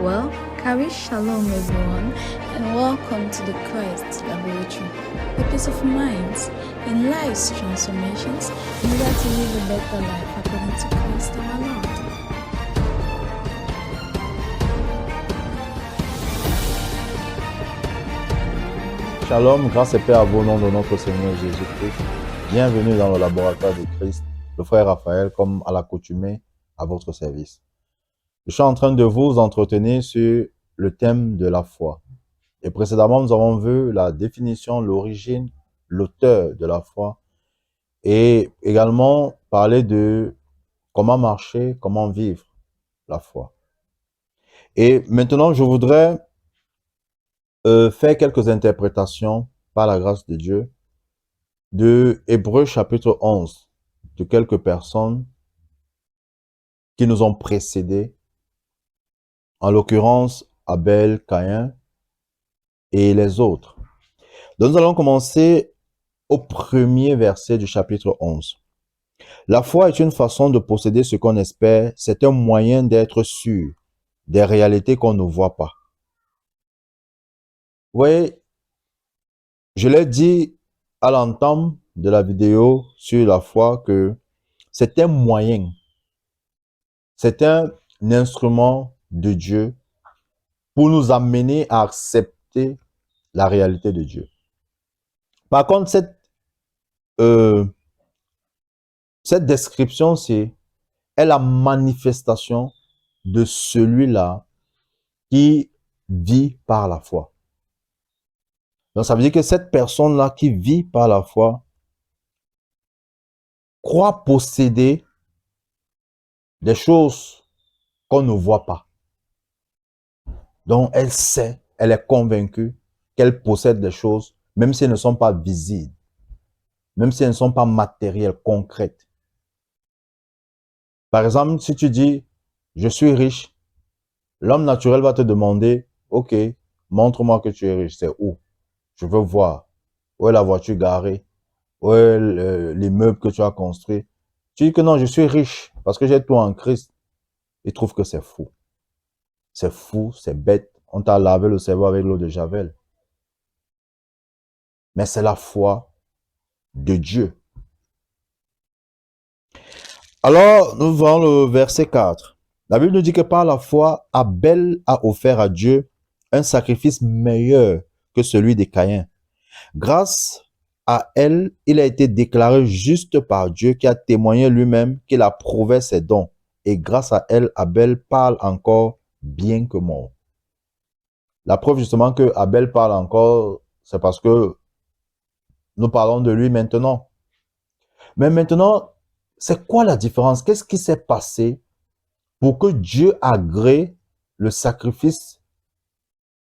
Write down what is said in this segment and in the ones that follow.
Well, Kari Shalom everyone, and welcome to the Christ Laboratory. A peace of minds and life's transformations in order to live a better life according to Christ our Lord. Shalom, grâce et paix à vous au nom de notre Seigneur Jésus-Christ. Bienvenue dans le laboratoire de Christ, le frère Raphaël, comme à l'accoutumée, à votre service. Je suis en train de vous entretenir sur le thème de la foi. Et précédemment, nous avons vu la définition, l'origine, l'auteur de la foi, et également parler de comment marcher, comment vivre la foi. Et maintenant, je voudrais faire quelques interprétations par la grâce de Dieu de Hébreux chapitre 11, de quelques personnes qui nous ont précédés, en l'occurrence Abel, Caïn et les autres. Donc nous allons commencer au premier verset du chapitre 11. La foi est une façon de posséder ce qu'on espère, c'est un moyen d'être sûr des réalités qu'on ne voit pas. Vous voyez, je l'ai dit à l'entame de la vidéo sur la foi que c'est un moyen, c'est un instrument de Dieu pour nous amener à accepter la réalité de Dieu. Par contre, cette description, c'est la manifestation de celui-là qui vit par la foi. Donc, ça veut dire que cette personne-là qui vit par la foi croit posséder des choses qu'on ne voit pas. Donc, elle sait, elle est convaincue qu'elle possède des choses, même si elles ne sont pas visibles, même si elles ne sont pas matérielles, concrètes. Par exemple, si tu dis, je suis riche, l'homme naturel va te demander, ok, montre-moi que tu es riche, c'est où? Je veux voir. Où est la voiture garée? Où est l'immeuble que tu as construit? Tu dis que non, je suis riche parce que j'ai tout en Christ. Il trouve que c'est fou. C'est fou, c'est bête. On t'a lavé le cerveau avec l'eau de Javel. Mais c'est la foi de Dieu. Alors, nous voyons le verset 4. La Bible nous dit que par la foi, Abel a offert à Dieu un sacrifice meilleur que celui de Caïn. Grâce à elle, il a été déclaré juste par Dieu qui a témoigné lui-même qu'il approuvait ses dons. Et grâce à elle, Abel parle encore bien que mort. La preuve justement que Abel parle encore, c'est parce que nous parlons de lui maintenant. Mais maintenant, c'est quoi la différence? Qu'est-ce qui s'est passé pour que Dieu agrée le sacrifice,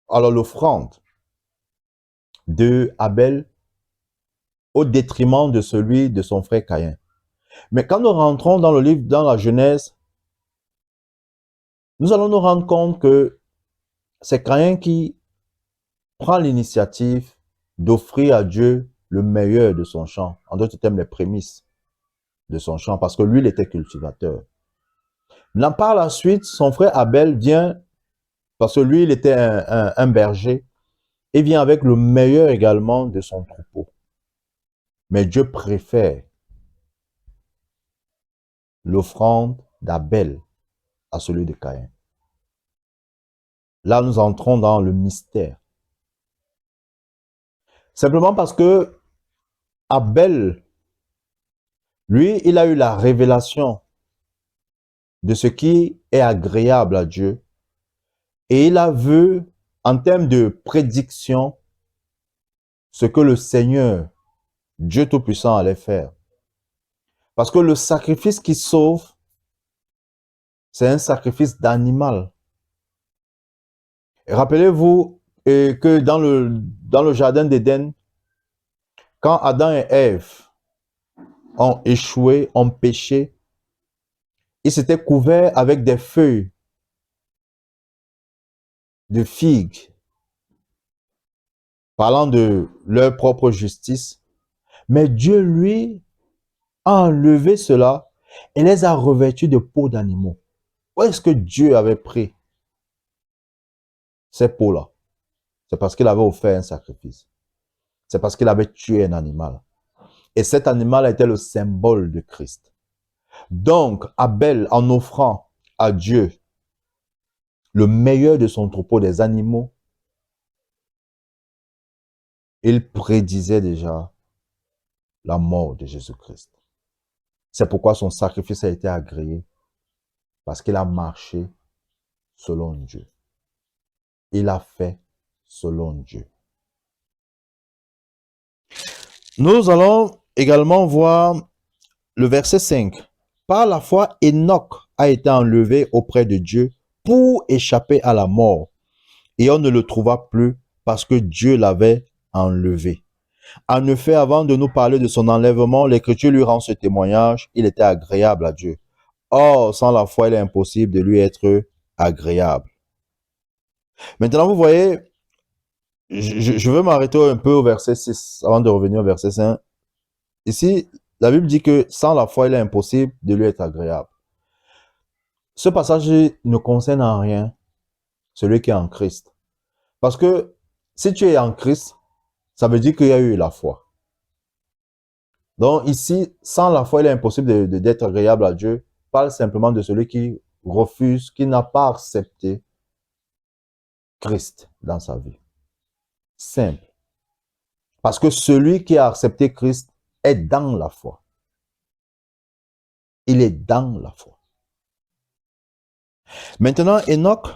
alors l'offrande de Abel au détriment de celui de son frère Caïn? Mais quand nous rentrons dans le livre, dans la Genèse, nous allons nous rendre compte que c'est Caïn qui prend l'initiative d'offrir à Dieu le meilleur de son champ, en d'autres termes les prémices de son champ, parce que lui, il était cultivateur. Là, par la suite, son frère Abel vient, parce que lui, il était un berger, et vient avec le meilleur également de son troupeau. Mais Dieu préfère l'offrande d'Abel à celui de Caïn. Là, nous entrons dans le mystère. Simplement parce que Abel, lui, il a eu la révélation de ce qui est agréable à Dieu. Et il a vu, en termes de prédiction, ce que le Seigneur, Dieu Tout-Puissant, allait faire. Parce que le sacrifice qui sauve, c'est un sacrifice d'animal. Rappelez-vous que dans le jardin d'Éden, quand Adam et Ève ont échoué, ont péché, ils s'étaient couverts avec des feuilles de figues, parlant de leur propre justice. Mais Dieu, lui, a enlevé cela et les a revêtus de peau d'animaux. Où est-ce que Dieu avait pris Ces peaux-là, c'est parce qu'il avait offert un sacrifice. C'est parce qu'il avait tué un animal. Et cet animal était le symbole de Christ. Donc, Abel, en offrant à Dieu le meilleur de son troupeau des animaux, il prédisait déjà la mort de Jésus-Christ. C'est pourquoi son sacrifice a été agréé, parce qu'il a marché selon Dieu. Il a fait selon Dieu. Nous allons également voir le verset 5. Par la foi, Enoch a été enlevé auprès de Dieu pour échapper à la mort. Et on ne le trouva plus parce que Dieu l'avait enlevé. En effet, avant de nous parler de son enlèvement, l'Écriture lui rend ce témoignage. Il était agréable à Dieu. Or, sans la foi, il est impossible de lui être agréable. Maintenant, vous voyez, je veux m'arrêter un peu au verset 6 avant de revenir au verset 5. Ici, la Bible dit que sans la foi, il est impossible de lui être agréable. Ce passage ne concerne en rien celui qui est en Christ. Parce que si tu es en Christ, ça veut dire qu'il y a eu la foi. Donc ici, sans la foi, il est impossible d'être agréable à Dieu. Parle simplement de celui qui refuse, qui n'a pas accepté Christ dans sa vie. Simple. Parce que celui qui a accepté Christ est dans la foi. Il est dans la foi. Maintenant, Enoch,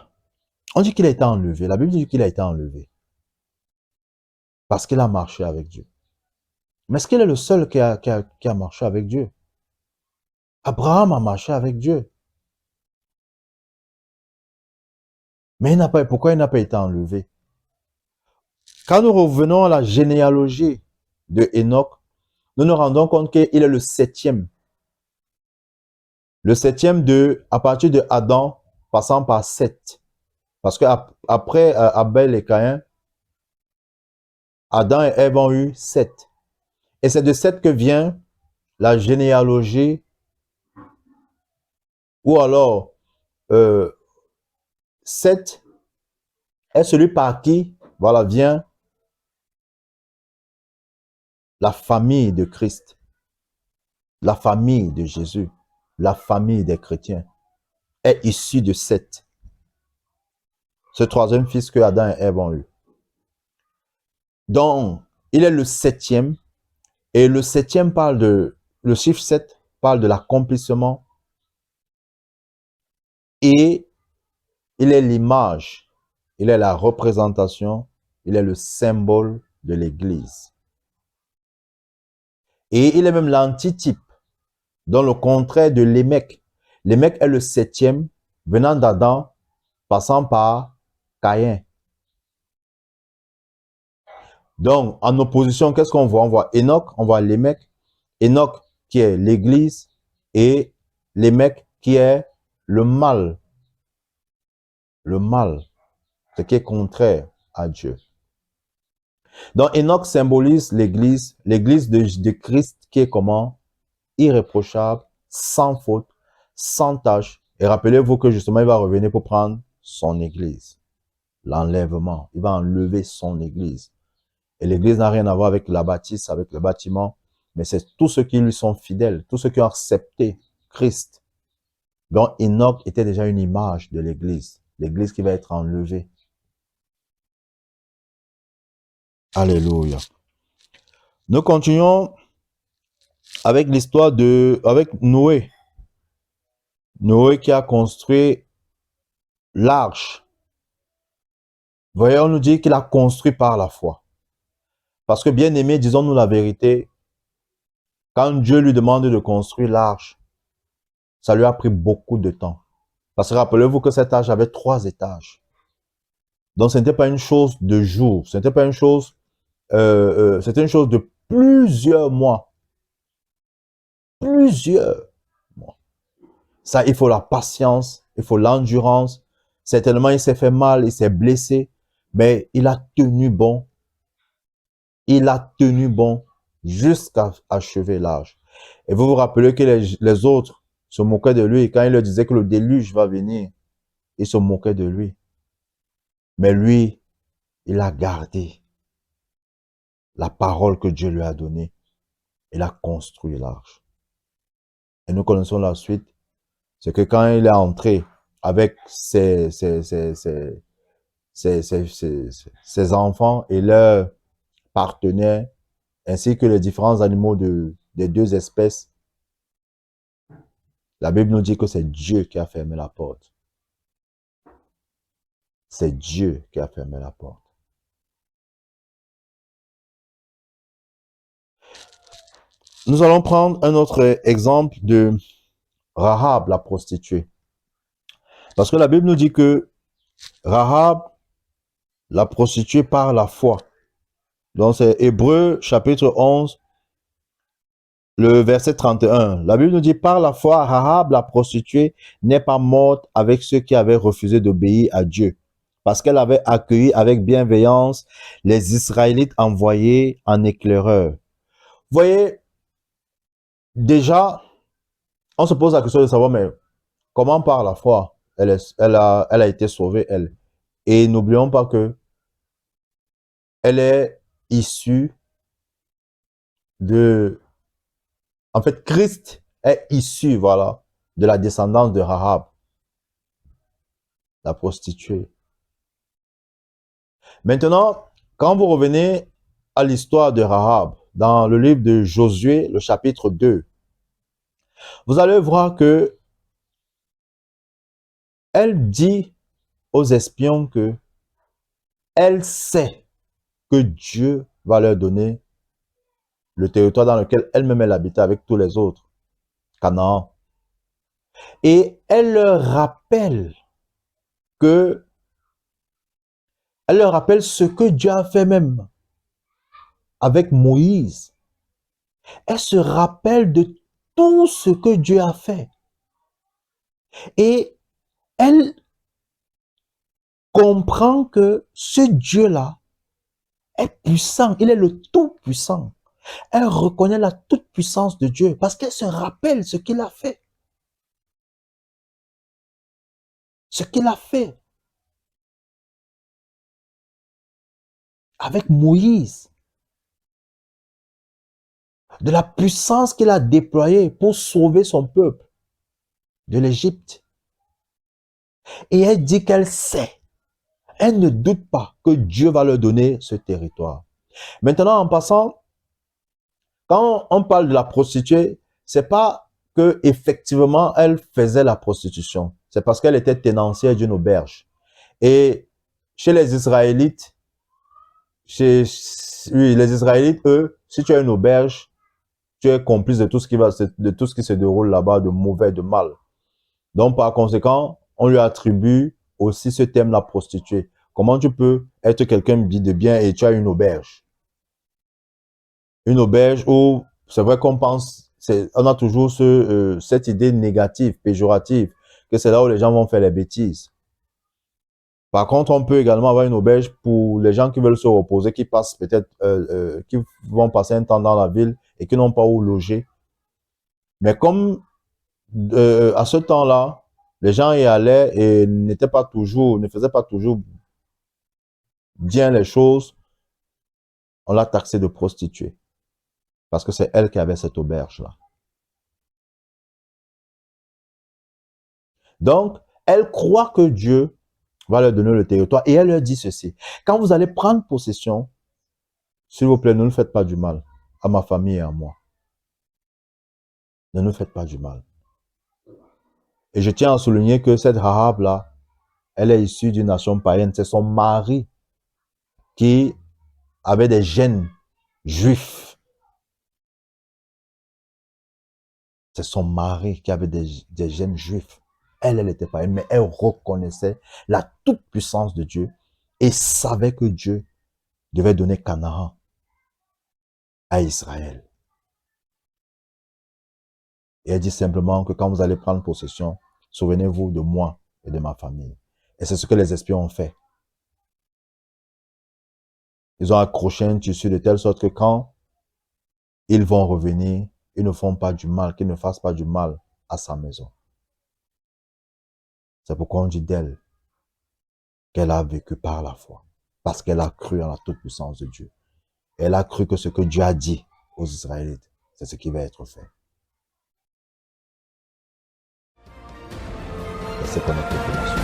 on dit qu'il a été enlevé. La Bible dit qu'il a été enlevé. Parce qu'il a marché avec Dieu. Mais est-ce qu'il est le seul qui a marché avec Dieu? Abraham a marché avec Dieu. Mais pourquoi il n'a pas été enlevé? Quand nous revenons à la généalogie de Enoch, nous nous rendons compte qu'il est le septième. Le septième à partir de Adam, passant par Seth. Parce qu'après Abel et Caïn, Adam et Ève ont eu Seth. Et c'est de Seth que vient la généalogie, ou alors Seth est celui par qui, voilà, vient la famille de Christ, la famille de Jésus, la famille des chrétiens, est issue de Seth. Ce troisième fils que Adam et Ève ont eu. Donc, il est le septième, et le septième le chiffre 7 parle de l'accomplissement, et il est l'image, il est la représentation, il est le symbole de l'Église. Et il est même l'antitype, dans le contraire de Lémec. Lémec est le septième, venant d'Adam, passant par Caïn. Donc, en opposition, qu'est-ce qu'on voit? On voit Enoch, on voit Lémec. Enoch qui est l'Église et Lémec qui est le mal. Le mal, ce qui est contraire à Dieu. Donc, Enoch symbolise l'Église de Christ qui est comment? Irréprochable, sans faute, sans tâche. Et rappelez-vous que justement, il va revenir pour prendre son Église. L'enlèvement. Il va enlever son Église. Et l'Église n'a rien à voir avec la bâtisse, avec le bâtiment, mais c'est tous ceux qui lui sont fidèles, tous ceux qui ont accepté Christ. Donc, Enoch était déjà une image de l'Église qui va être enlevée. Alléluia. Nous continuons avec l'histoire avec Noé. Noé qui a construit l'arche. Voyez, on nous dit qu'il a construit par la foi. Parce que bien aimé, disons-nous la vérité, quand Dieu lui demande de construire l'arche, ça lui a pris beaucoup de temps. Parce que rappelez-vous que cette arche avait 3 étages. Donc ce n'était pas une chose de jour, ce n'était pas une chose, c'était une chose de plusieurs mois. Plusieurs mois. Ça, il faut la patience, il faut l'endurance. Certainement, il s'est fait mal, il s'est blessé, mais il a tenu bon. Il a tenu bon jusqu'à achever l'arche. Et vous vous rappelez que les autres se moquaient de lui. Quand il leur disait que le déluge va venir, ils se moquaient de lui. Mais lui, il a gardé la parole que Dieu lui a donnée. Il a construit l'arche. Et nous connaissons la suite. C'est que quand il est entré avec ses enfants et leurs partenaires, ainsi que les différents animaux des deux espèces, la Bible nous dit que c'est Dieu qui a fermé la porte. C'est Dieu qui a fermé la porte. Nous allons prendre un autre exemple de Rahab, la prostituée. Parce que la Bible nous dit que Rahab, la prostituée par la foi. Donc c'est Hébreux chapitre 11, le verset 31. La Bible nous dit, par la foi, Rahab, la prostituée, n'est pas morte avec ceux qui avaient refusé d'obéir à Dieu, parce qu'elle avait accueilli avec bienveillance les Israélites envoyés en éclaireur. Vous voyez, déjà, on se pose la question de savoir, mais comment par la foi, elle a été sauvée, elle. Et n'oublions pas que elle est issue de... En fait, Christ est issu, voilà, de la descendance de Rahab, la prostituée. Maintenant, quand vous revenez à l'histoire de Rahab, dans le livre de Josué, le chapitre 2, vous allez voir que elle dit aux espions que elle sait que Dieu va leur donner le territoire dans lequel elle-même elle habitait avec tous les autres, Canaan. Et elle leur rappelle que, elle leur rappelle ce que Dieu a fait même avec Moïse. Elle se rappelle de tout ce que Dieu a fait. Et elle comprend que ce Dieu-là est puissant. Il est le tout-puissant. Elle reconnaît la toute-puissance de Dieu parce qu'elle se rappelle ce qu'il a fait. Ce qu'il a fait avec Moïse. De la puissance qu'il a déployée pour sauver son peuple de l'Égypte. Et elle dit qu'elle sait. Elle ne doute pas que Dieu va leur donner ce territoire. Maintenant, en passant, quand on parle de la prostituée, c'est pas que effectivement elle faisait la prostitution. C'est parce qu'elle était tenancière d'une auberge. Et chez les Israélites, oui, les Israélites, eux, si tu as une auberge, tu es complice de tout ce qui se déroule là-bas, de mauvais, de mal. Donc, par conséquent, on lui attribue aussi ce thème, la prostituée. Comment tu peux être quelqu'un de bien et tu as une auberge? Une auberge où, c'est vrai qu'on pense, on a toujours cette idée négative, péjorative, que c'est là où les gens vont faire les bêtises. Par contre, on peut également avoir une auberge pour les gens qui veulent se reposer, qui passent peut-être, qui vont passer un temps dans la ville et qui n'ont pas où loger. Mais comme à ce temps-là, les gens y allaient et ne faisaient pas toujours bien les choses, on l'a taxé de prostituée. Parce que c'est elle qui avait cette auberge-là. Donc, elle croit que Dieu va leur donner le territoire et elle leur dit ceci. Quand vous allez prendre possession, s'il vous plaît, ne nous faites pas du mal à ma famille et à moi. Ne nous faites pas du mal. Et je tiens à souligner que cette Rahab-là, elle est issue d'une nation païenne. C'est son mari qui avait des gènes juifs. C'est son mari qui avait des gènes juifs. Elle n'était pas, mais elle reconnaissait la toute-puissance de Dieu et savait que Dieu devait donner Canaan à Israël. Et elle dit simplement que quand vous allez prendre possession, souvenez-vous de moi et de ma famille. Et c'est ce que les espions ont fait. Ils ont accroché un tissu de telle sorte que quand ils vont revenir, ils ne font pas du mal, qu'ils ne fassent pas du mal à sa maison. C'est pourquoi on dit d'elle qu'elle a vécu par la foi. Parce qu'elle a cru en la toute-puissance de Dieu. Elle a cru que ce que Dieu a dit aux Israélites, c'est ce qui va être fait. Et c'est pour notre bénédiction.